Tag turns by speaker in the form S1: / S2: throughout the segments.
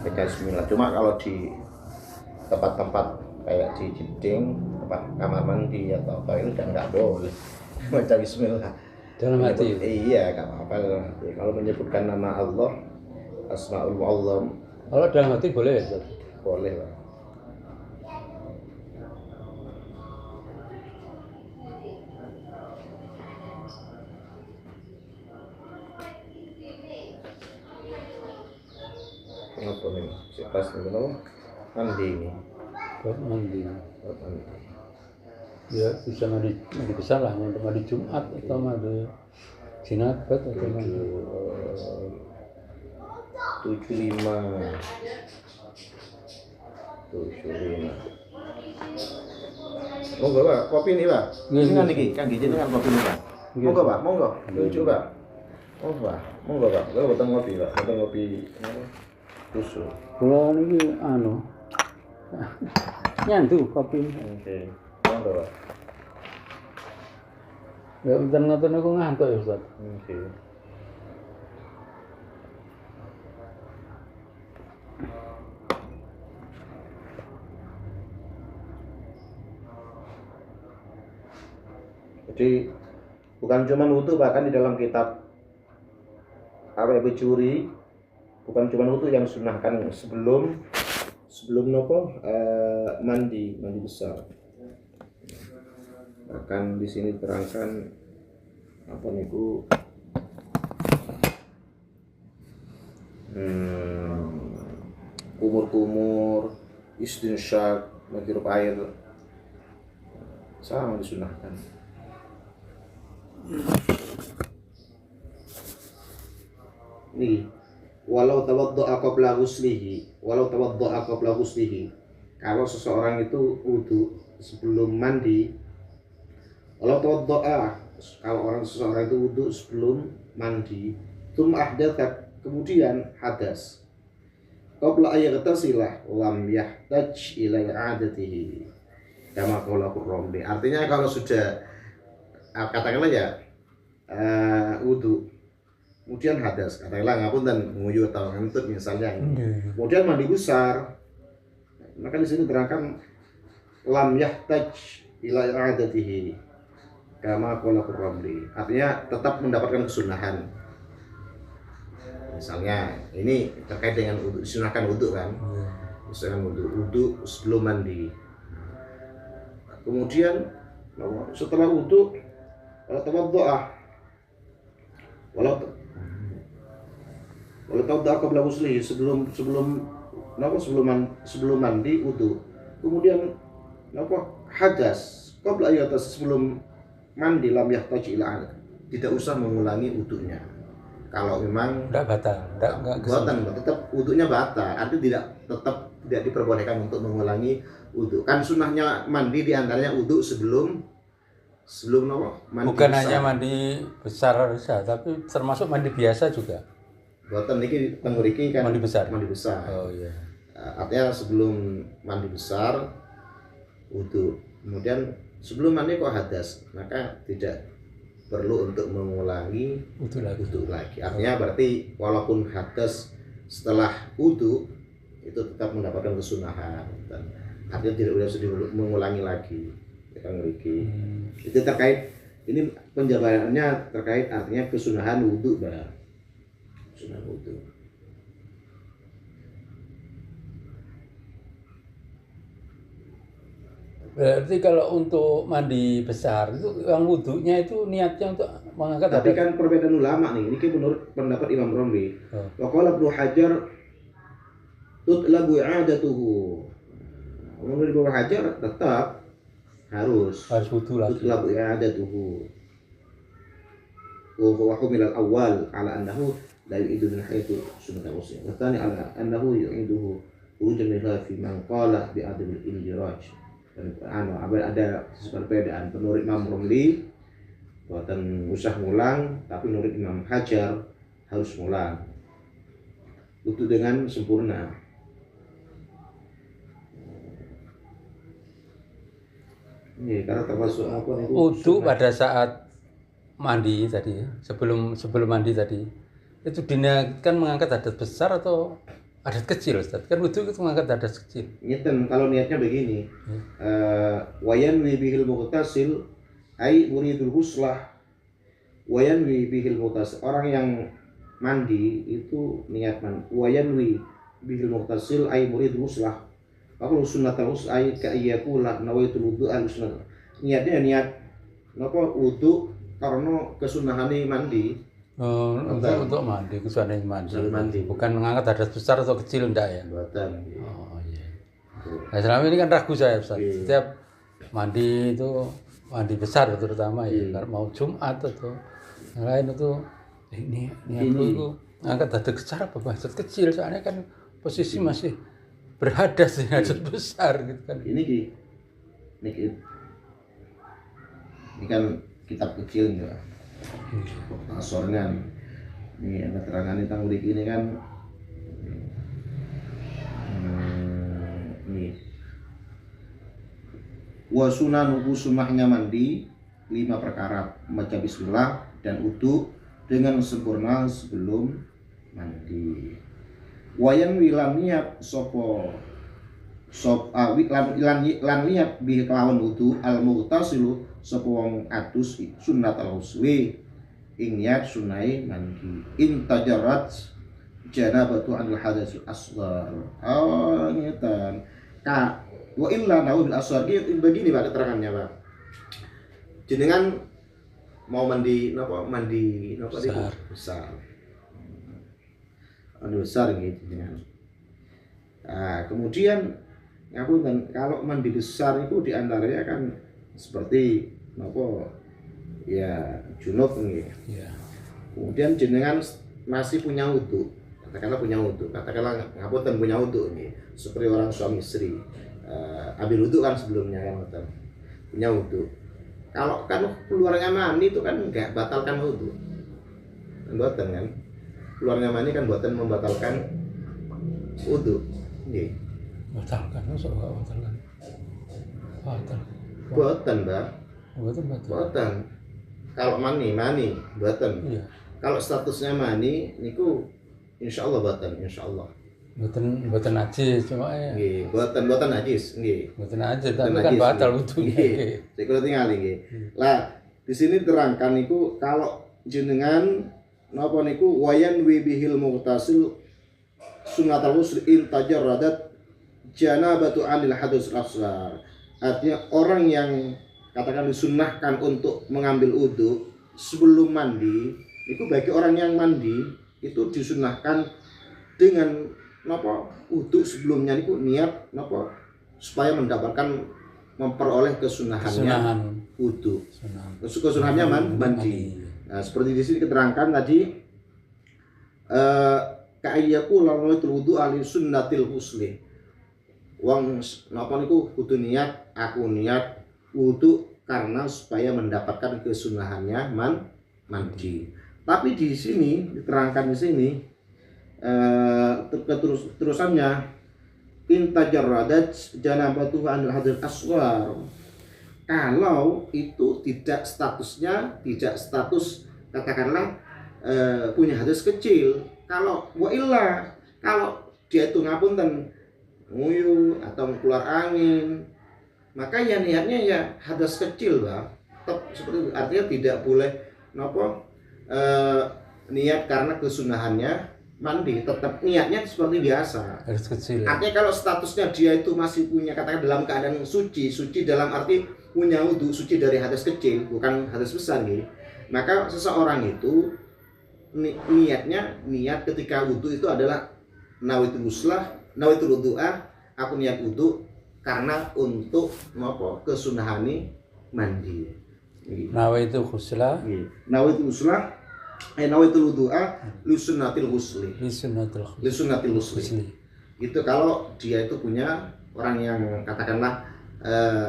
S1: baca bismillah. Cuma kalau di tempat-tempat kayak di jeding, tempat kamar mandi atau apa itu dan nggak boleh baca bismillah
S2: dalam hati.
S1: Iya, nggak apa-apa dalam hati. Kalau menyebutkan nama Allah, Asmaul Mu'azzam,
S2: Kalau dalam hati boleh ya, Ustaz?
S1: boleh lah. Apa nih? Pas nih, mandi ini.
S2: Buat mandi.
S1: Buat mandi.
S2: Ya bisa mandi besar lah, mandi Jumat atau mandi jinabat atau mandi
S1: 75. Monggo Pak, kopi nih Pak. Ini kan iki, kan gini kan kopi nih Pak. Monggo Pak, monggo. Tunjuk Pak. Oh Pak, monggo Pak. Kalau boten ngopi Pak, boten ngopi susu.
S2: Kalau ini nyantu kopi.
S1: Oke, monggo Pak.
S2: Ya ngoten aku ngantuk ya Ustaz.
S1: Oke. Jadi bukan cuma wudu, bahkan di dalam kitab Ar-Rabi bukan cuma wudu yang sunahkan sebelum nopo mandi besar. Bahkan di sini terangkan apa niku kumur-kumur, istinsyak, menghirup air sama disunahkan. Nih, walau tawaddu'a qabla ghuslihi, kalau seseorang itu wudu sebelum mandi, walau tawaddu'a, kalau seseorang itu wudu sebelum mandi, ahdatsa, kemudian hadas, qabla ayaghtasila lam yahtaj ila i'adatihi kama qala Qur'an. Artinya kalau sudah katakanlah ya wudu kemudian hadas, katakanlah ngapunten nguyuh atau ngentut misalnya, kemudian mandi besar, maka di sini terangkan lam yahtaj ila i'adatihi kama qala Qur'an, artinya tetap mendapatkan kesunahan. Misalnya ini terkait dengan wudu, disunahkan wudu kan, misalnya wudu sebelum mandi, kemudian setelah wudu walau tawaddu'a qabla ghuslihi, sebelum mandi wudu, kemudian hadas qabla ayatas, sebelum mandi lam yahtaj ila, tidak usah mengulangi wudunya. Kalau memang
S2: enggak batal,
S1: tetap wudunya batal, artinya tidak diperbolehkan untuk mengulangi wudu. Kan sunahnya mandi diantaranya wudu sebelum mandi.
S2: Bukan
S1: besar.
S2: hanya mandi besar saja, tapi termasuk mandi biasa juga.
S1: Boten niki teng mriki kan
S2: mandi besar.
S1: Oh
S2: iya.
S1: Artinya sebelum mandi besar wudu, kemudian sebelum mandi kok hadas, maka tidak perlu untuk mengulangi wudu lagi. Artinya berarti walaupun hadas setelah wudu itu tetap mendapatkan kesunahan, dan artinya tidak usah mengulangi lagi. Kita ngeriki. Itu terkait, ini penjabarannya terkait artinya kesunahan wudu, Mbak. Kesunahan wudu.
S2: Berarti kalau untuk mandi besar itu yang wudunya itu niatnya untuk mengangkat.
S1: Tapi kan perbedaan ulama nih, ini menurut pendapat Imam Romli. Wa qala Ibnu Hajar tutlabu i'adatuhu. Menurut Ibnu Hajar tetap harus
S2: wudu lagi.
S1: Tutlabu i'adatuhu. Wa humil al-awwal ala annahu la yu'idu min haythu sunnah muslim. Wa tsani ala annahu yu'iduhu wujudan fi man qala bi adil al-injiraj. Dan ada perbedaan. Menurut Imam Romli buatan usah ngulang, tapi menurut Imam Hajar harus ngulang wudu dengan sempurna. Ini karena termasuk apa itu
S2: wudu pada saat mandi tadi, sebelum mandi tadi itu diniatkan mengangkat hadas besar atau adat kecil Ustaz. Kan wudu itu mengangkat adat kecil.
S1: Ngeten kalau niatnya begini. Wayanwi bihil mughtasil ai muridul huslah. Wayanwi bihil mughtasil, orang yang mandi itu niat mandi. Wayanwi bihil mughtasil ai muridul huslah. Kalau sunnatul husl ai ka iyakula nawaitul wudu al sunnah. Niatnya niat napa wudu karena kesunahane mandi.
S2: Untuk mandi, kesudahan mandi.
S1: Mandi.
S2: Bukan mengangkat adat besar atau kecil enggak ya?
S1: Buatan.
S2: Oh iya. Nah, selama ini kan ragu saya Ustaz.
S1: Iya.
S2: Setiap mandi itu mandi besar terutama ya.
S1: Iya.
S2: Kalau mau Jumat atau yang lain itu ini aku itu angkat adat besar apa adat kecil soalnya kan posisi masih berhadas ya adat besar gitu kan.
S1: Ini kan kitab kecil ya. Asornya nih ada terangan tentang murid ini kan nih wa sunanuhu sunnahnya mandi 5 perkara, membaca bismillah dan wudu dengan sempurna sebelum mandi. Wayan wilan niat sopo lan niat bi kelawan wudu al mughtasilu sapa wong adus sunnat al-husli ing niat sunai mandi in tajarrat janabatu anil hadatsul asghar. Ngetan ka wa illa nahu bil asghar. Begini Pak keterangannya Pak. Jenengan mau mandi napa besar. Mandi besar gitu jenengan. Nah, kemudian ngapunten kalau mandi besar itu diantaranya kan seperti napa ya junub nggih.
S2: Iya.
S1: Kemudian jenengan masih punya wudu. Katakanlah ngapunten punya wudu nggih. Seperti orang suami istri. Ambil wudu kan sebelumnya kan ngoten. Punya wudu. Kalau kan keluarnya mani itu kan enggak batalkan wudu. Mboten kan. Keluarnya mani kan mboten membatalkan wudu. Nggih.
S2: Batalkan, masa enggak batalkan? Batal.
S1: Boten, Mbak.
S2: Batal.
S1: Boten. Kalau mani, boten.
S2: Iya.
S1: Kalau statusnya mani niku insyaallah boten, insyaallah.
S2: Boten najis cuma ya.
S1: Nggih, boten najis, nggih.
S2: Boten najis tapi
S1: Boten
S2: kan
S1: najis,
S2: batal
S1: nggih.
S2: wudunya.
S1: Nggih. Saya kula tingali nggih. Lah, di sini terangkan niku kalau jenengan napa niku wayan wi bihil mughtasil sunnatul husl in tajarradat janabatu anil hadatsul asghar. Artinya orang yang katakan disunnahkan untuk mengambil wudu sebelum mandi, itu bagi orang yang mandi itu disunnahkan dengan napa wudu sebelumnya niku niat napa supaya mendapatkan memperoleh kesunahannya wudu. Kesunahannya mandi. Nah, seperti di sini keterangkan tadi ka'ayyaku lawaitul wudu ahli sunnatil husli. Wong napa niku kudu niat, aku niat wudu karena supaya mendapatkan kesunahannya mandi. Tapi di sini diterangkan di sini terusannya in tajarradat janabatu anil hadil asghar. Kalau itu tidak status katakanlah punya hadas kecil. Kalau wa illa kalau dia itu ngapunten nguyu atau keluar angin, maka ya niatnya ya hadas kecil Bang. Tetap seperti artinya tidak boleh napa niat karena kesunahannya mandi, tetap niatnya seperti biasa.
S2: Hadas kecil.
S1: Artinya kalau statusnya dia itu masih punya katakan dalam keadaan suci dalam arti punya wudu suci dari hadas kecil, bukan hadas besar gitu. Maka seseorang itu niat ketika wudu itu adalah nawaitul wudu'ah, aku niat wudu karena untuk napa kesunahani mandi.
S2: Nawaitul husla.
S1: Nawaitul husla nawaitul wudu'ah li sunnatil husli. Li sunnatil husli. Itu kalau dia itu punya orang yang katakanlah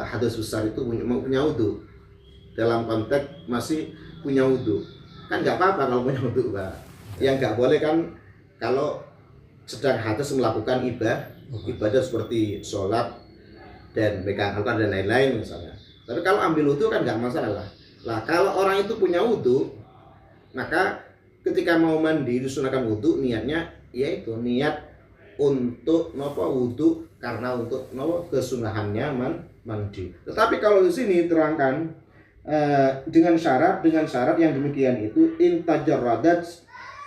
S1: hadas besar itu punya wudu. Dalam konteks masih punya wudu. Kan enggak apa-apa kalau punya wudu, Pak. Yang enggak boleh kan kalau sedang hadas melakukan ibadah seperti sholat dan megang Al-Quran dan lain-lain misalnya. Tapi kalau ambil wudu kan nggak masalah. Lah kalau orang itu punya wudu, maka ketika mau mandi disunahkan wudu niatnya yaitu niat untuk napa wudu karena untuk napa kesunahannya mandi. Tetapi kalau di sini terangkan dengan syarat yang demikian itu intajarradat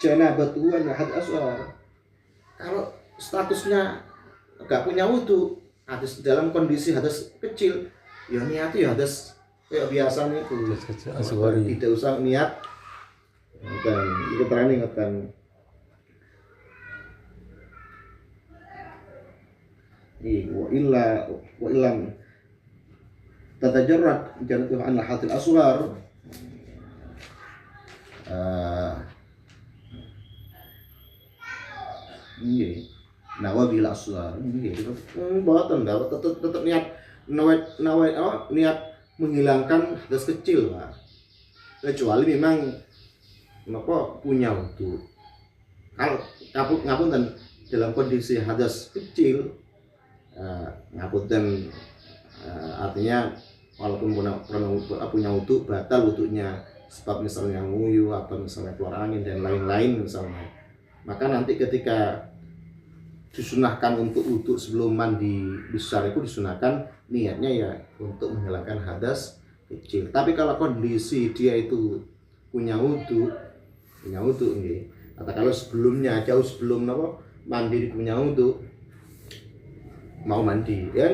S1: janabatu an hadz asghar. Kalau statusnya enggak punya wudu, hadis dalam kondisi hadas kecil, ya niat ya hadas kayak biasanya itu. Tidak usah niat. Dan itu training kan. Wa illam tatajarrad janatu an al-hadil asghar nawabil asghar boten tetap niat niat menghilangkan hadas kecil Pak. Kecuali memang punya wudu. Kalau ngapunten dalam kondisi hadas kecil ngapunten artinya walaupun punya wudu batal wudunya sebab misalnya nguyu atau misalnya keluar angin dan lain-lain misalnya, maka nanti ketika disunahkan untuk wudu sebelum mandi besar itu disunahkan niatnya ya untuk menghilangkan hadas kecil. Tapi kalau kondisi dia itu punya wudu nggih. Atau kalau sebelumnya jauh sebelum mandi punya wudu mau mandi, ya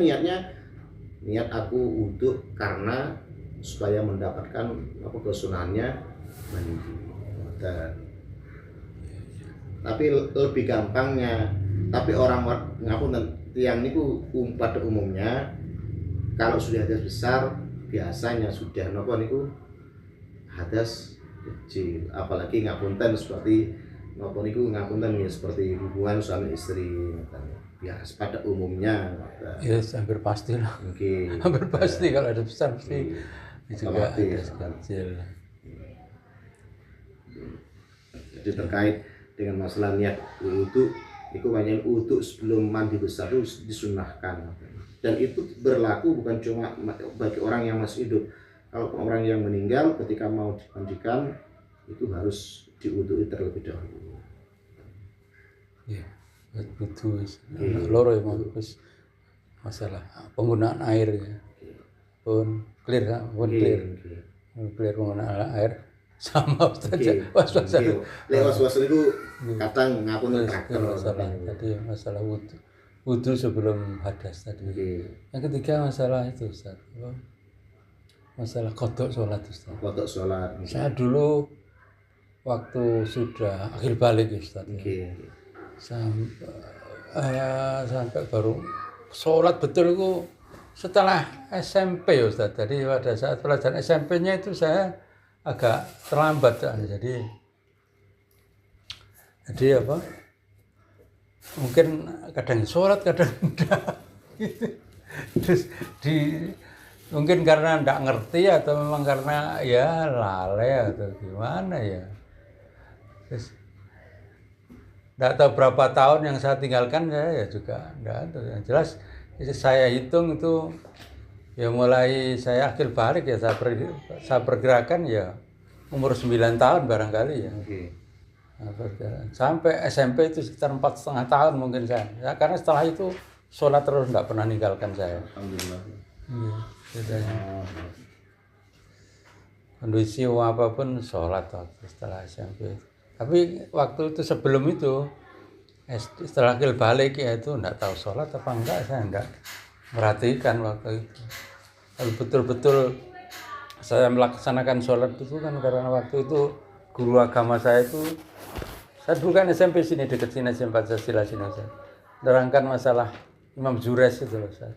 S1: niat aku wudu karena supaya mendapatkan kesunahannya mandi. Tapi lebih gampangnya, tapi orang ngapunten tiang niku pada umumnya kalau sudah hadas besar biasanya sudah niku hadas kecil, apalagi ngapunten seperti ngapunten ya seperti hubungan suami istri ya pada umumnya
S2: ya hampir pasti lah. Hampir pasti kalau ada besar pasti juga ada kecil.
S1: Jadi terkait dengan masalah niat wudu itu banyak wudu sebelum mandi besar itu disunahkan, dan itu berlaku bukan cuma bagi orang yang masih hidup. Kalau orang yang meninggal ketika mau dimandikan itu harus diwudui terlebih dahulu.
S2: Ya, betul. Loro ya masalah penggunaan air ya. Pun clear penggunaan air sama saja. Was-was
S1: itu kadang ngapun traktor
S2: masalah tadi masalah wudu sebelum hadas tadi. Yang ketiga masalah itu Ustaz. Masalah qada salat Ustaz.
S1: Qada salat.
S2: Saya dulu waktu sudah akhir balik Ustaz. Sampai baru sholat betul itu setelah SMP Ustaz. Jadi pada saat pelajaran SMP-nya itu saya agak terlambat jadi apa? Mungkin kadang sholat kadang enggak. Terus mungkin karena enggak ngerti atau memang karena ya lalai atau gimana ya. Terus enggak tahu berapa tahun yang saya tinggalkan saya ya juga enggak tahu. Yang jelas saya hitung itu ya mulai saya akhir balik ya saya perkirakan ya umur 9 tahun barangkali ya. Sampai SMP itu sekitar 4,5 tahun mungkin saya. Ya, karena setelah itu sholat terus enggak pernah ninggalkan saya.
S1: Alhamdulillah.
S2: Kondisi apapun sholat setelah SMP. Tapi waktu itu sebelum itu setelah akhir balik ya itu enggak tahu sholat apa enggak, saya enggak perhatikan waktu itu. Kalau betul-betul saya melaksanakan sholat itu kan karena waktu itu guru agama saya itu, saya dulu kan SMP sini dekat sini SMP Pancasila sini saya terangkan masalah Imam Jures itu loh saya.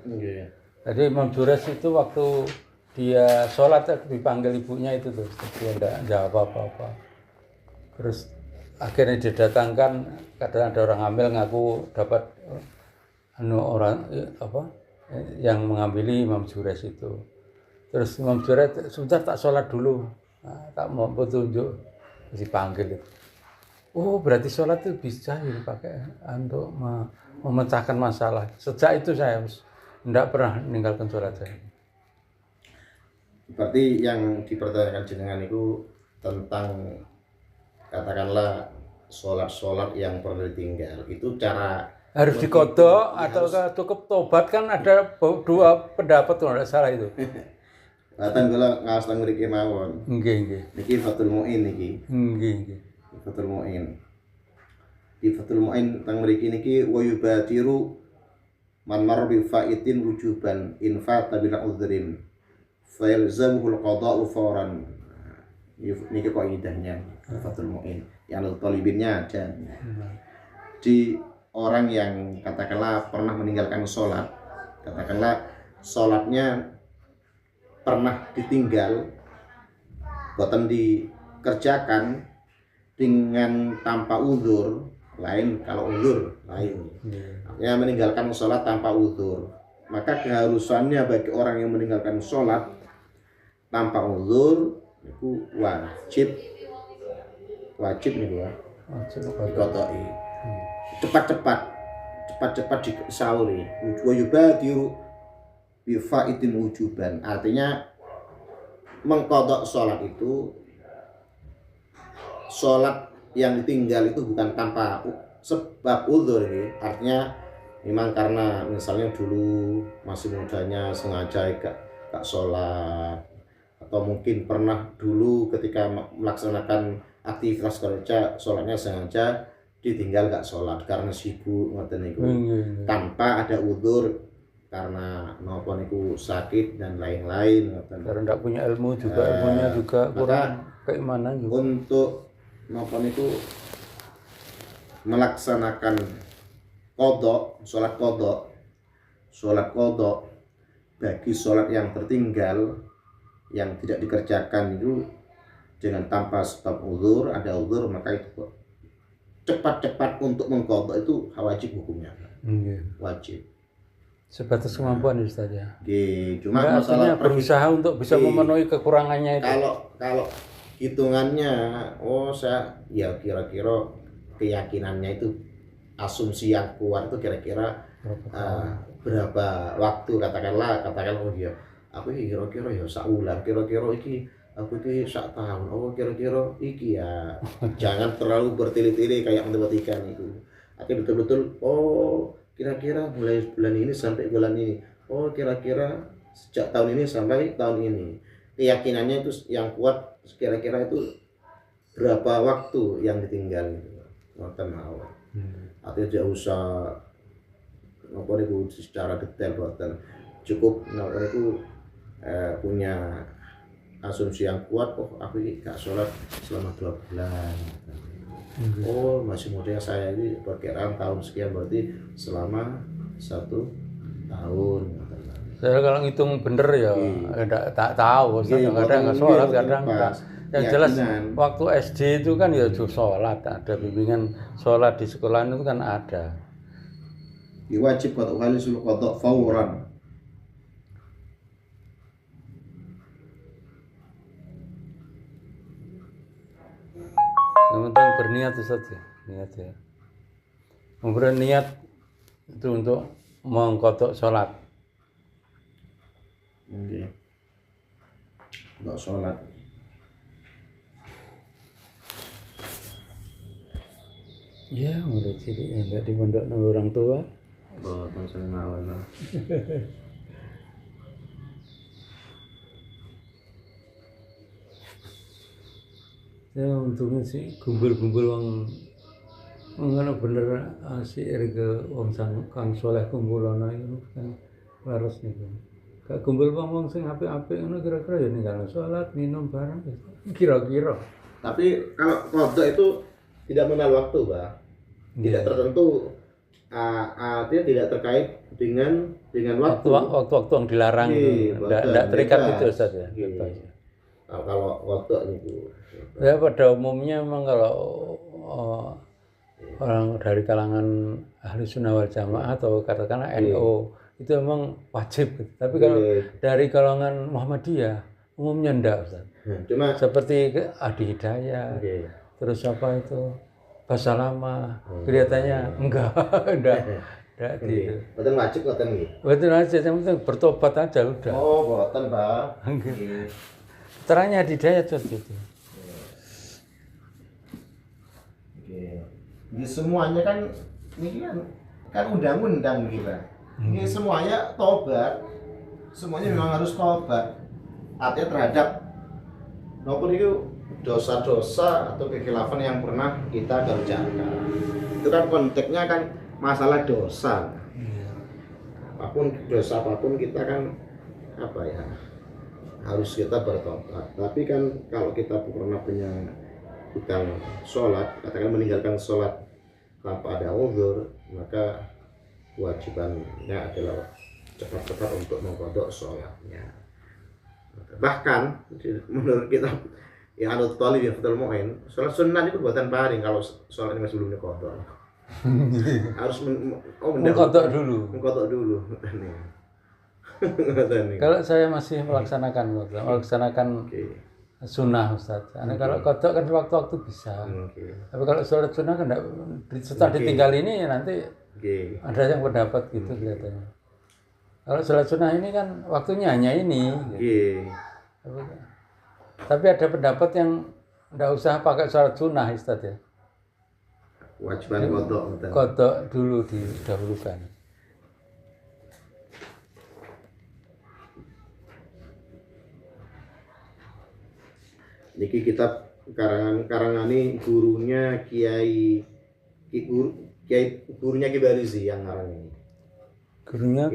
S2: Jadi Imam Jures itu waktu dia sholat dipanggil ibunya itu tuh, dia enggak jawab apa-apa. Terus akhirnya didatangkan, kadang ada orang hamil ngaku dapat orang yang mengambil Imam Jures itu. Terus Imam Jures sebentar tak sholat dulu, tak mau petunjuk, dipanggil itu. Oh berarti sholat itu bisa dipakai untuk memecahkan masalah. Sejak itu saya tidak pernah meninggalkan sholat saya.
S1: Berarti yang dipertanyakan jenengan itu tentang katakanlah sholat yang pernah ditinggal, itu cara
S2: Harus dikodok atau cukup tobat kan ada dua pendapat kalau tidak salah itu.
S1: Bahkan kalau ngawas teng mriki mawon.
S2: Nggih.
S1: Niki Fathul Muin niki.
S2: Nggih.
S1: Fathul Muin. Di Fathul Muin teng mriki niki wa yubatiru man mar bi faitin wujuban in fata bila udhrin fa yalzamuhu al-qada'u fawran. Niki kaidahnya Fathul Muin. Yang talibinnya ada. Di orang yang katakanlah pernah meninggalkan sholat, katakanlah sholatnya pernah ditinggal, boten dikerjakan dengan tanpa uzur, lain kalau uzur lain. Artinya meninggalkan sholat tanpa uzur, maka keharusannya bagi orang yang meninggalkan sholat tanpa uzur itu wajib nih gua diqodoi cepat-cepat disauri wa yubadiru bi faitin wujuban, artinya mengqadha sholat itu sholat yang ditinggal itu bukan tanpa sebab uzur ya. Artinya memang karena misalnya dulu masih mudanya sengaja gak sholat, atau mungkin pernah dulu ketika melaksanakan aktivitas kerja sholatnya sengaja ditinggal gak sholat karena sibuk ngoten niku, tanpa ada uzur karena napa niku sakit dan lain-lain ngoten.
S2: Karena tidak punya ilmu juga, ilmunya juga kurang keimanan juga.
S1: Untuk napa niku melaksanakan qadha, sholat qadha bagi sholat yang tertinggal yang tidak dikerjakan itu dengan tanpa sebab uzur, ada uzur, maka itu cepat-cepat untuk mengqadha itu wajib hukumnya. Wajib.
S2: Sebatas kemampuan Ustaz ya.
S1: Cuma
S2: nggak,
S1: masalah
S2: berusaha untuk bisa memenuhi kekurangannya itu.
S1: Kalau hitungannya, saya ya kira-kira keyakinannya itu asumsi yang kuat itu kira-kira berapa waktu, katakanlah ya aku kira-kira ya saulan, kira-kira iki aku iki sak tahun, kira-kira iki ya. Jangan terlalu bertele-tele kayak matematika itu. Tapi betul-betul kira-kira mulai bulan ini sampai bulan ini, kira-kira sejak tahun ini sampai tahun ini. Keyakinannya itu yang kuat, kira-kira itu berapa waktu yang ditinggal itu. Ngoten mawon. Artinya tidak usah napa niku secara detail boten. Cukup napa niku punya asumsi yang kuat, aku ini gak sholat selama 2 bulan. Masih muda saya ini perkiraan tahun sekian, berarti selama 1 tahun.
S2: Saya kalau ngitung bener ya tak tahu, kadang nggak sholat, kadang enggak. Yang jelas waktu SD itu kan ya sholat, ada bimbingan sholat di sekolah itu kan ada.
S1: Wajib qadha halisul qadha fawran.
S2: Yang penting berniat Ustaz ya, niat ya. Memberi niat itu untuk mengqadha sholat.
S1: Untuk sholat.
S2: Ya, mulai cilik enggak di pondok orang tua.
S1: Boten sing mawon.
S2: Ya untungnya sih gumbul-gumbul ngono bener asik ke wong kang saleh kumpulana itu kan waras niku. Gak gumbul wong sing apik-apik ngono kira-kira ya ninggal salat, minum barang kira-kira.
S1: Tapi kalau qadha itu tidak mengenal waktu, Pak. Tidak tertentu, artinya tidak terkait dengan waktu.
S2: Waktu-waktu yang dilarang, tidak terikat itu Ustaz ya.
S1: Kalau waktu itu.
S2: Ya pada umumnya memang kalau orang dari kalangan ahli sunnah wal jamaah atau katakanlah NU itu memang wajib. Tapi kalau dari kalangan Muhammadiyah umumnya enggak Ustaz.
S1: Cuma
S2: seperti Adi Hidayat, terus apa itu Bahasa Lama, kelihatannya enggak gitu.
S1: Betul wajib ngoten nggih.
S2: Betul wajib, yang penting bertobat aja udah.
S1: Boten, Pak.
S2: Terangnya Adi Hidayat seperti itu.
S1: Di semuanya kan ini kan kan undang-undang kita. Ini semuanya tobat. Semuanya memang harus tobat. Artinya terhadap maupun itu dosa-dosa atau kekhilafan yang pernah kita kerjakan. Itu kan konteksnya kan masalah dosa. Apapun dosa apapun kita kan apa ya, harus kita bertobat. Tapi kan kalau kita pernah punya hutang sholat, katakan meninggalkan sholat tanpa ada uzur, maka kewajibannya adalah cepat-cepat untuk mengqadha sholatnya. Bahkan menurut kita yang anut Thalib yang Fathul Mu'in, sholat sunnah itu buatan paring kalau sholat ini masih belum diqadha. Harus
S2: mengqadha dulu.
S1: Mengqadha dulu.
S2: Kalau saya masih melaksanakan sunnah Ustaz. Kalau qadha kan waktu-waktu bisa. Tapi kalau sholat sunnah kan setelah ditinggal ini nanti ada yang pendapat gitu kelihatannya. Kalau sholat sunnah ini kan waktunya hanya ini. Gitu. Tapi ada pendapat yang tidak usah pakai sholat sunnah Ustaz ya.
S1: Kewajiban
S2: qadha dulu didahulukan.
S1: Niki kitab karangan ini gurunya gurunya Ki Barizi yang ngarang ini. Gurunya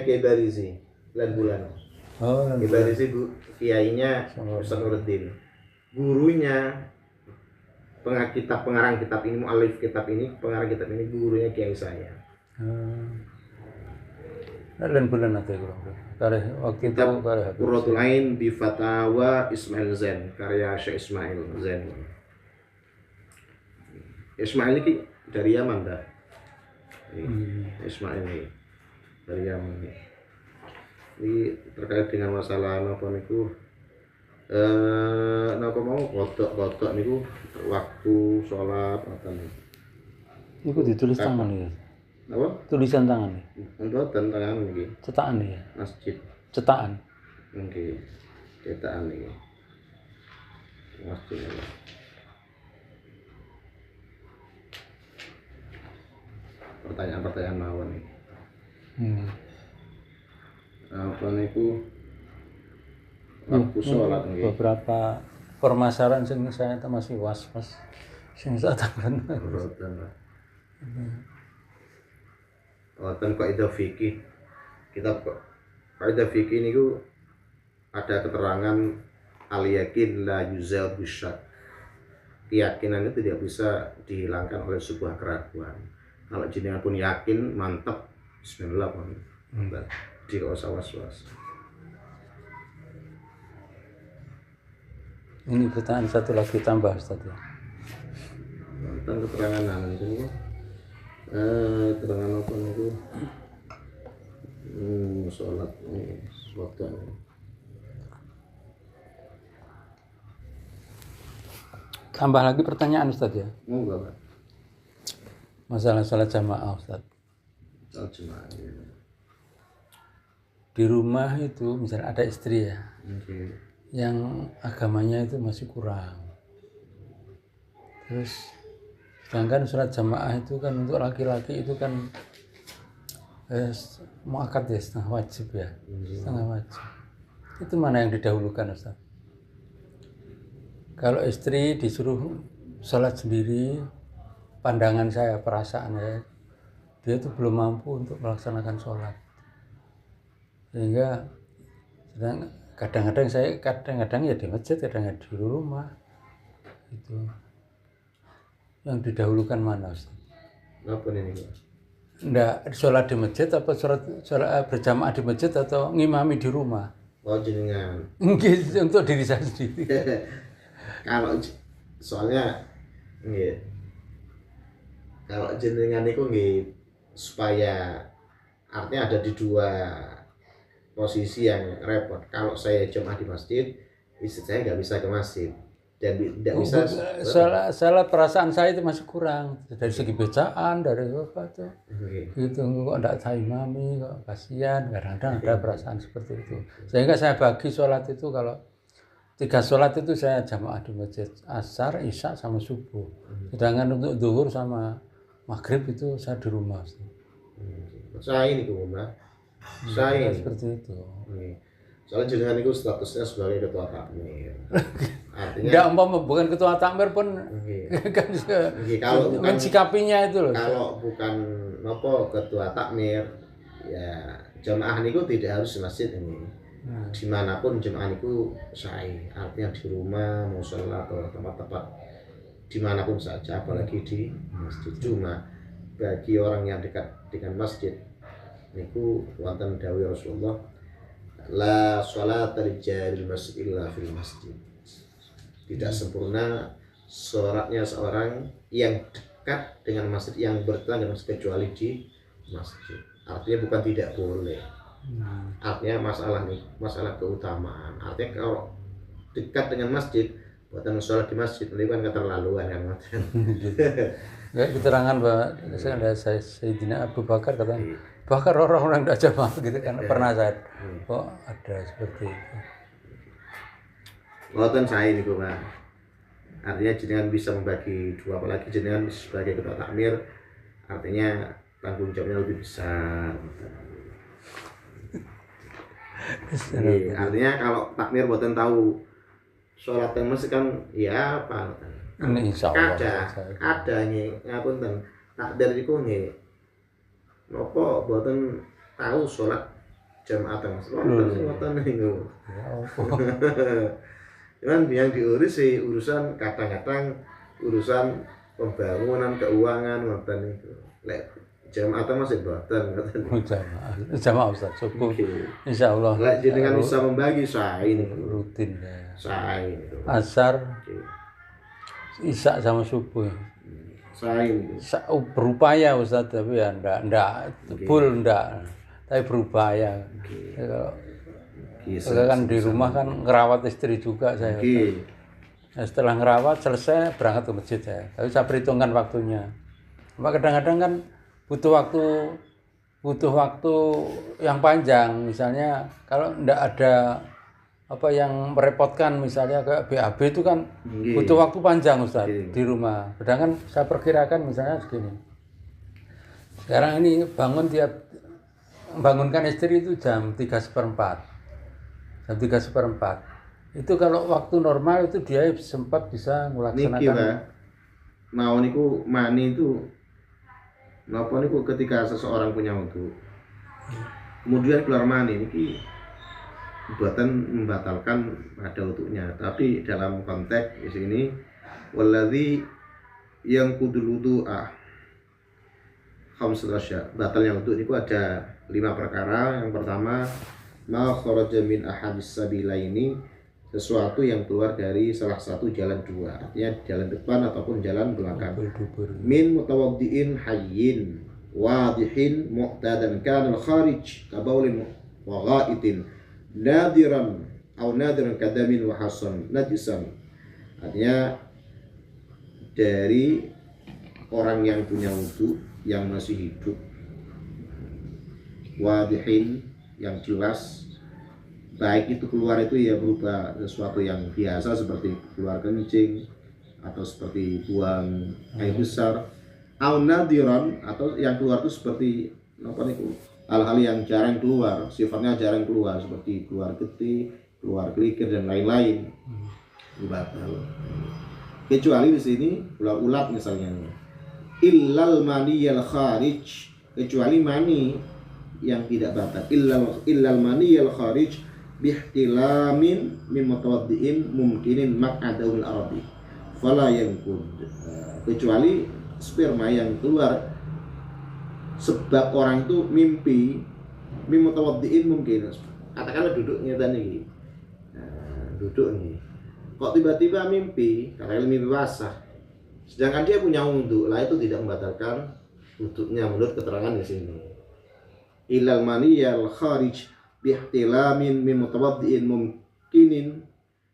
S1: Ki Barizi bulan. Oh, Ki Barizi kiainya Ustaz Nuruddin. Gurunya pengarang kitab ini, mu'alif kitab ini, pengarang kitab ini gurunya kiai saya.
S2: Bulan atau waktu itu
S1: Qurratul Ain bi Fatawa Ismail Zain, karya Syekh Ismail Zain. Ismail ini dari Yaman dah. Ismail ini dari Yaman. Ini terkait dengan masalah napa niku napa mau kodok niku waktu sholat ngoten.
S2: Niku ditulis tangan ya.
S1: Apa?
S2: Tulisan tangan ya.
S1: Mboten tangan niki.
S2: Cetakan ya.
S1: Masjid.
S2: Cetakan.
S1: Nggih. Cetakan niki. Masjid. Pertanyaan-pertanyaan mawon nih. Apa niku waktu sholat nggih.
S2: Beberapa permasalahan sing saya masih was-was sing saya takon.
S1: Wonten kaidah fikih. Kitab kaidah fikih niku ada keterangan al yakin la yuzal bisyak. Keyakinan itu tidak bisa dihilangkan oleh sebuah keraguan. Kalau jenengan pun yakin, mantap, bismillah pun. Tidak usah was-was.
S2: Ini pertanyaan satu lagi tambah Ustaz ya.
S1: Tentang keterangan itu keterangan apa itu sholat waktu ini.
S2: Tambah lagi pertanyaan Ustaz ya.
S1: Enggak, Pak.
S2: Masalah sholat jamaah Ustaz.
S1: Sholat jamaah.
S2: Di rumah itu misalnya ada istri ya.
S1: Okay.
S2: Yang agamanya itu masih kurang. Terus sedangkan sholat jamaah itu kan untuk laki-laki itu kan muakkad ya, setengah wajib ya. Setengah wajib. Itu mana yang didahulukan Ustaz? Kalau istri disuruh sholat sendiri, pandangan saya, perasaan saya, dia itu belum mampu untuk melaksanakan sholat. Sehingga kadang-kadang ya di masjid, kadang-kadang di rumah. Itu yang didahulukan mana Ustaz?
S1: Apa ini?
S2: Enggak, sholat di masjid apa sholat berjamaah di masjid atau ngimami di rumah?
S1: Oh jenengan.
S2: Untuk diri saya sendiri.
S1: Kalau soalnya nggih. Kalau jenengan itu nggih supaya artinya ada di dua posisi yang repot. Kalau saya jamaah di masjid, istri saya nggak bisa ke masjid dan tidak bisa.
S2: Salah perasaan saya itu masih kurang dari segi bacaan, dari apa tuh. Gitu kok enggak saya imami, kok kasihan. Kadang-kadang ada perasaan seperti itu. Sehingga saya bagi sholat itu kalau 3 sholat itu saya jamaah di masjid, asar, isya sama subuh. Sedangkan untuk zuhur sama maghrib itu saya di rumah.
S1: Saya ini Mbah. Saya ini.
S2: Seperti itu.
S1: Soalnya jenengan itu statusnya sebagai ketua takmir. Artinya
S2: Enggak umpama bukan ketua takmir pun kan
S1: kalau bukan
S2: sikapinya itu loh.
S1: Kalau bukan nopo ketua takmir, ya jamaah niku tidak harus di masjid ini. Dimanapun jemaah niku sae, artinya di rumah, mushola atau tempat-tempat dimanapun saja, apalagi di masjid. Cuma bagi orang yang dekat dengan masjid niku wonten dawuh Rasulullah, la sholata lijaril masjid illa fil masjid. Tidak sempurna sholatnya seorang yang dekat dengan masjid, yang bertetangga dengan masjid, kecuali di masjid. Artinya bukan tidak boleh. Artinya masalah keutamaan. Artinya kalau dekat dengan masjid, buatan sholat di masjid, ini kan keterlaluan kan.
S2: Ya, keterangan bahwa ada Sayyidina Abu Bakar katanya, bahkan orang-orang tidak jamaah gitu kan, pernah saya kok ada seperti itu.
S1: Ngoten saya ini Pak. Artinya jenengan bisa membagi dua, apalagi jenengan sebagai ketua takmir, artinya tanggung jawabnya lebih besar. Artinya kalau takmir buatan tahu sholat yang masih kan ya apa?
S2: Ini insya Allah
S1: ada nih, ngapunten. Takdir iku nggih. Napa buatan tahu sholat jamaah Mas? Wonten niku.
S2: Ya Allah.
S1: Cuman yang diurus sih urusan kadang-kadang urusan pembangunan keuangan ngoten niku. Lek jamaah masih boten ngoten.
S2: Jamaah Ustaz cukup. Insyaallah.
S1: Lek jenengan bisa membagi saya ini
S2: rutin ya.
S1: Saya ini.
S2: Asar. Isya sama subuh.
S1: Saya ini.
S2: Berupaya Ustaz, tapi ya enggak full enggak. Tapi berupaya. Kalau kan di rumah kan ngerawat istri juga saya. Nah, setelah ngerawat selesai berangkat ke masjid saya. Tapi saya perhitungkan waktunya. Cuma kadang-kadang kan butuh waktu yang panjang. Misalnya kalau enggak ada apa yang merepotkan, misalnya kayak BAB itu kan butuh waktu panjang Ustaz di rumah. Sedangkan saya perkirakan misalnya segini. Sekarang ini bangunkan istri itu jam 3:04. Jam 3:04. Itu kalau waktu normal itu dia sempat bisa melaksanakan.
S1: Mau niku mani itu napa niku ketika seseorang punya waktu. Kemudian keluar mani niki buatan membatalkan pada wudunya, tapi dalam konteks di sini waladzi yang kudul wudu'a khamsatu asya, batalnya wudu itu ada 5 perkara. Yang pertama, ma kharaja min ahadis sabilaini, sesuatu yang keluar dari salah satu jalan dua, artinya jalan depan ataupun jalan belakang. Min mutawaddiin hayyin wadihin mu'tadan kana al-kharij ka baulin wa ghaitin nadiran atau nadiran kadamin wa hasan najisan. Artinya dari orang yang punya wudu yang masih hidup, wadihin yang jelas, baik itu keluar itu ya berupa sesuatu yang biasa seperti keluar kencing atau seperti buang air besar, au nadiran atau yang keluar itu seperti apa niku, hal-hal yang jarang keluar, sifatnya jarang keluar seperti keluar getih, keluar kelikir dan lain-lain. Batal. Kecuali di sini ulat misalnya. Illal maniyal kharij, kecuali mani yang tidak batal. Illal maniyal kharij bihtilamin min mutawaddiin mumkinin maq'adul arabi fala yanqud. Kecuali sperma yang keluar sebab orang itu mimpi min mutawaddiin mungkin, katakanlah duduknya tadi duduk nih, kok tiba-tiba mimpi, karena mimpi basah, sedangkan dia punya wudu, lah itu tidak membatalkan wudunya menurut keterangan di sini. Ilal maniyal kharij bihtilamin min mutawaddiin mumkinin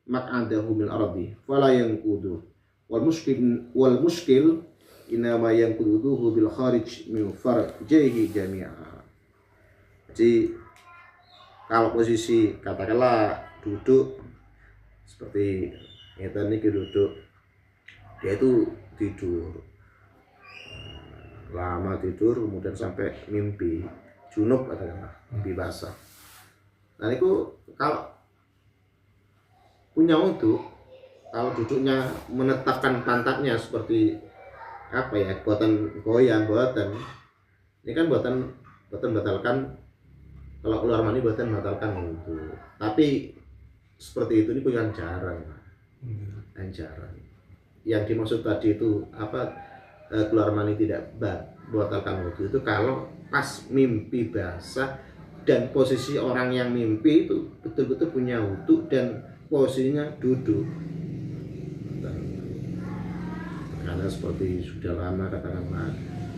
S1: maq'adahu min arabi fala yanqudu wal mushkil inama yanquduhu bil kharij min farjihi jami'a. Jadi kalau posisi katakanlah duduk seperti ini duduk, dia itu tidur, lama tidur kemudian sampai mimpi junub katakanlah, mimpi basah. Nah itu kalau punya wudu, kalau duduknya menetapkan pantatnya seperti apa ya, buatan goyang, buatan ini kan buatan batalkan, kalau keluar mani buatan batalkan wudu. Tapi seperti itu ini yang jarang, yang jarang. Yang dimaksud tadi itu apa, keluar mani tidak batalkan wudu itu kalau pas mimpi basah dan posisi orang yang mimpi itu betul-betul punya wudu dan posisinya duduk. Karena seperti sudah lama katakanlah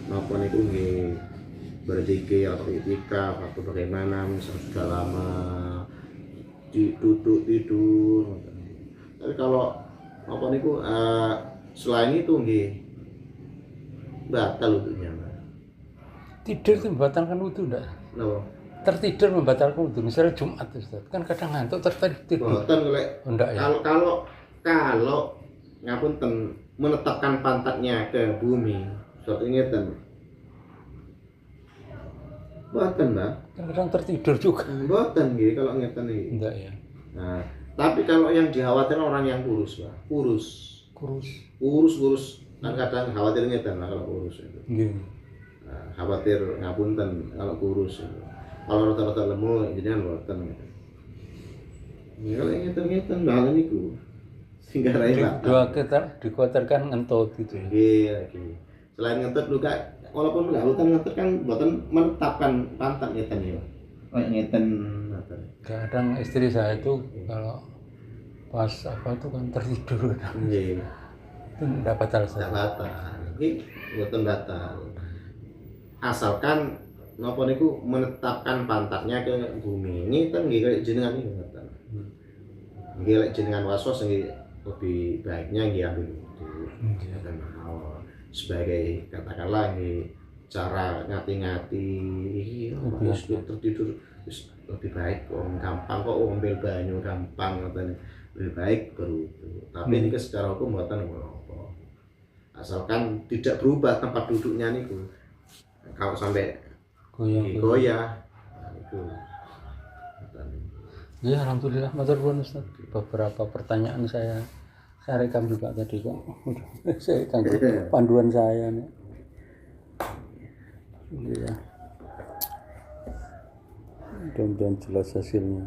S1: maupun itu nggih berzikir atau itikaf atau bagaimana, misalnya sudah lama duduk tidur. Tapi kalau apa niku selain itu nggih batal wudunya.
S2: Tidur itu membatalkan wudu enggak?
S1: Napa?
S2: Tertidur membatalkan wudu. Misalnya Jumat Ustaz, kan kadang ngantuk tertidur.
S1: Boten lek
S2: Enggak ya?
S1: kalau ngapunten menetapkan pantatnya ke bumi seperti ngeten. Boten, Mbak.
S2: Kan kadang tertidur juga.
S1: Boten nggih kalau ngeten iki.
S2: Enggak ya.
S1: Nah, tapi kalau yang dikhawatirkan orang yang kurus, Pak. Kurus. Kan kadang khawatir ngeten lah kalau kurus itu.
S2: Nggih.
S1: Nah, khawatir ngapunten kalau kurus itu. Kalau rata-rata lemu jadi kan boten gitu. Ya kalau ngeten banget niku. Sehingga
S2: Dua kita dikhawatirkan ngentut gitu ya.
S1: Iya, lagi. Selain ngentut juga, walaupun nggak hutan ngentut kan boten menetapkan pantat ngeten ya. Kayak ngeten.
S2: Kadang istri saya itu kalau pas apa itu kan tertidur kan.
S1: Iya.
S2: Itu enggak batal
S1: Tidak
S2: saya.
S1: batal. Ini boten batal. Asalkan napa niku menetapkan pantatnya ke bumi. Ini kan nggih kayak jenengan iki ngoten. Nggih lek jenengan waswas nggih lebih baiknya nggih ambil wudu. Dan sebagai katakanlah nggih cara ngati-ngati wis tertidur wis lebih baik kok gampang kok ambil banyu gampang ngoten. Lebih baik berwudu. Tapi ini secara hukum mboten apa. Asalkan tidak berubah tempat duduknya niku. Kalau sampai goyah itu.
S2: Ya alhamdulillah matur nuwun Ustaz. Beberapa pertanyaan saya rekam juga tadi kok. Saya tangguh panduan saya nih. Ya. Mudah-mudahan jelas hasilnya.